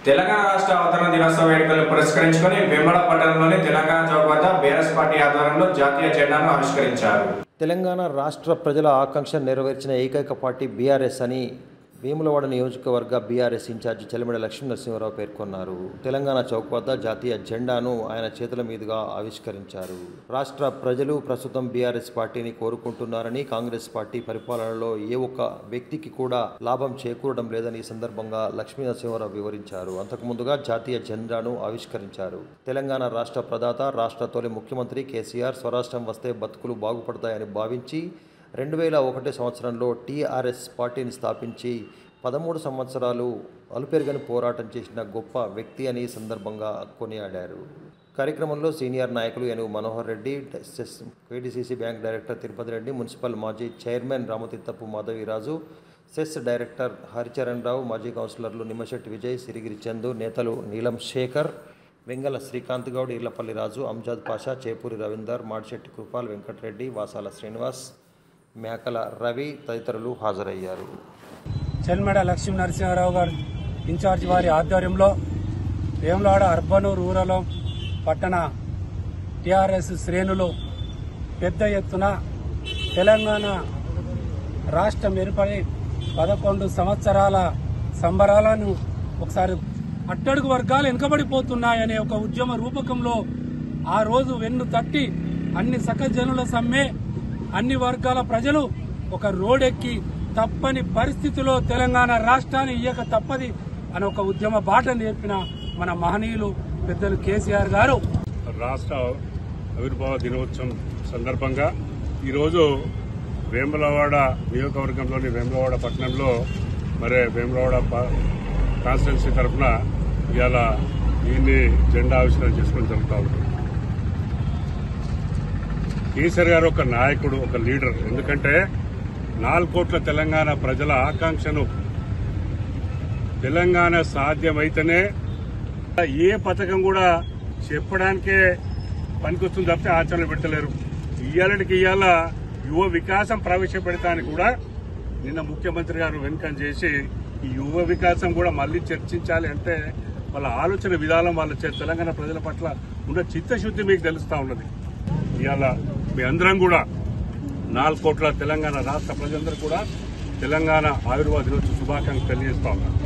తెలంగాణ రాష్ట్ర అవతరణ దినోత్సవ వేడుకలను పురస్కరించుకొని వెంబడ పట్టణంలోని తెలంగాణ చౌక్ వద్ద బీఆర్ఎస్ పార్టీ ఆధ్వర్యంలో జాతీయ జెండాను ఆవిష్కరించారు. తెలంగాణ రాష్ట్ర ప్రజల ఆకాంక్ష నెరవేర్చిన ఏకైక పార్టీ బీఆర్ఎస్ అని వేములవాడ నియోజకవర్గ బీఆర్ఎస్ ఇన్ఛార్జి చెలిమెడ లక్ష్మీ నరసింహారావు పేర్కొన్నారు. తెలంగాణ చౌక్ వద్ద జాతీయ జెండాను ఆయన చేతుల మీదుగా ఆవిష్కరించారు. రాష్ట్ర ప్రజలు ప్రస్తుతం బీఆర్ఎస్ పార్టీని కోరుకుంటున్నారని, కాంగ్రెస్ పార్టీ పరిపాలనలో ఏ ఒక్క వ్యక్తికి కూడా లాభం చేకూరడం లేదని ఈ సందర్భంగా లక్ష్మీ నరసింహారావు వివరించారు. అంతకుముందుగా జాతీయ జెండాను ఆవిష్కరించారు. తెలంగాణ రాష్ట్ర ప్రదాత, రాష్ట్ర తొలి ముఖ్యమంత్రి కేసీఆర్ స్వరాష్ట్రం వస్తే బతుకులు బాగుపడతాయని భావించి 2001 సంవత్సరంలో టీఆర్ఎస్ పార్టీని స్థాపించి 13 సంవత్సరాలు అలుపెరుగని పోరాటం చేసిన గొప్ప వ్యక్తి అని సందర్భంగా కొనియాడారు. కార్యక్రమంలో సీనియర్ నాయకులు Enugu Manohar Reddy, KDCC bank director Tirupati Reddy, municipal మాజీ chairman Ramatheerthapu Madhaviraju, CESS director Haricharan Rao, మాజీ కౌన్సిలర్లు నిమ్మశెట్టి విజయ్, సిరిగిరి చందు, నేతలు నీలం శేఖర్, వెంగళ శ్రీకాంత్ గౌడ్, ఈర్లపల్లి రాజు, అంజాద్ పాషా, చేపూరి రవీందర్, మాడిశెట్టి కృపాల్, వెంకటరెడ్డి, వాసాల శ్రీనివాస్, మేకల రవి తదితరులు హాజరయ్యారు. చెలిమెడ లక్ష్మీ నరసింహారావు గారు ఇన్ఛార్జి వారి ఆధ్వర్యంలో వేములవాడ అర్బన్, రూరల్, పట్టణ టీఆర్ఎస్ శ్రేణులు పెద్ద ఎత్తున తెలంగాణ రాష్ట్రం ఏర్పడి 11 సంవత్సరాల సంబరాలను ఒకసారి అట్టడుగు వర్గాలు వెనుకబడిపోతున్నాయనే ఒక ఉద్యమ రూపకంలో ఆ రోజు వెన్ను తట్టి అన్ని సకజనుల సమ్మె, అన్ని వర్గాల ప్రజలు ఒక రోడెక్కి తప్పని పరిస్థితిలో తెలంగాణ రాష్ట్రాన్ని ఇయ్యక తప్పది అని ఒక ఉద్యమ బాట నేర్పిన మన మహనీయులు పెద్దలు కేసీఆర్ గారు. రాష్ట్ర ఆవిర్భావ దినోత్సవం సందర్భంగా ఈరోజు వేములవాడ నియోజకవర్గంలోని వేములవాడ పట్టణంలో మరి వేములవాడ కాన్స్టిట్యున్సీ తరఫున ఇవాళ దీన్ని జెండా ఆవిష్కరణ చేసుకుని జరుగుతూ ఉంటుంది. కేసీఆర్ గారు ఒక నాయకుడు, ఒక లీడర్. ఎందుకంటే 4 కోట్ల తెలంగాణ ప్రజల ఆకాంక్షను తెలంగాణ సాధ్యమైతేనే ఏ పథకం కూడా చెప్పడానికే పనికొస్తుంది తప్పితే ఆచరణ పెడతలేరు. ఇయ్యాలకి ఇయ్యాల యువ వికాసం ప్రవేశపెడతానికి కూడా నిన్న ముఖ్యమంత్రి గారు వెనుకం చేసి ఈ యువ వికాసం కూడా మళ్లీ చర్చించాలి అంటే వాళ్ళ ఆలోచన విధానం, వాళ్ళ తెలంగాణ ప్రజల పట్ల ఉన్న చిత్తశుద్ధి మీకు తెలుస్తా ఉన్నది. ఇవాళ మీ అందరం కూడా 4 కోట్ల తెలంగాణ రాష్ట్ర ప్రజలందరూ కూడా తెలంగాణ ఆవిర్భావ దినోత్సవ శుభాకాంక్షలు తెలియజేస్తా ఉన్నారు.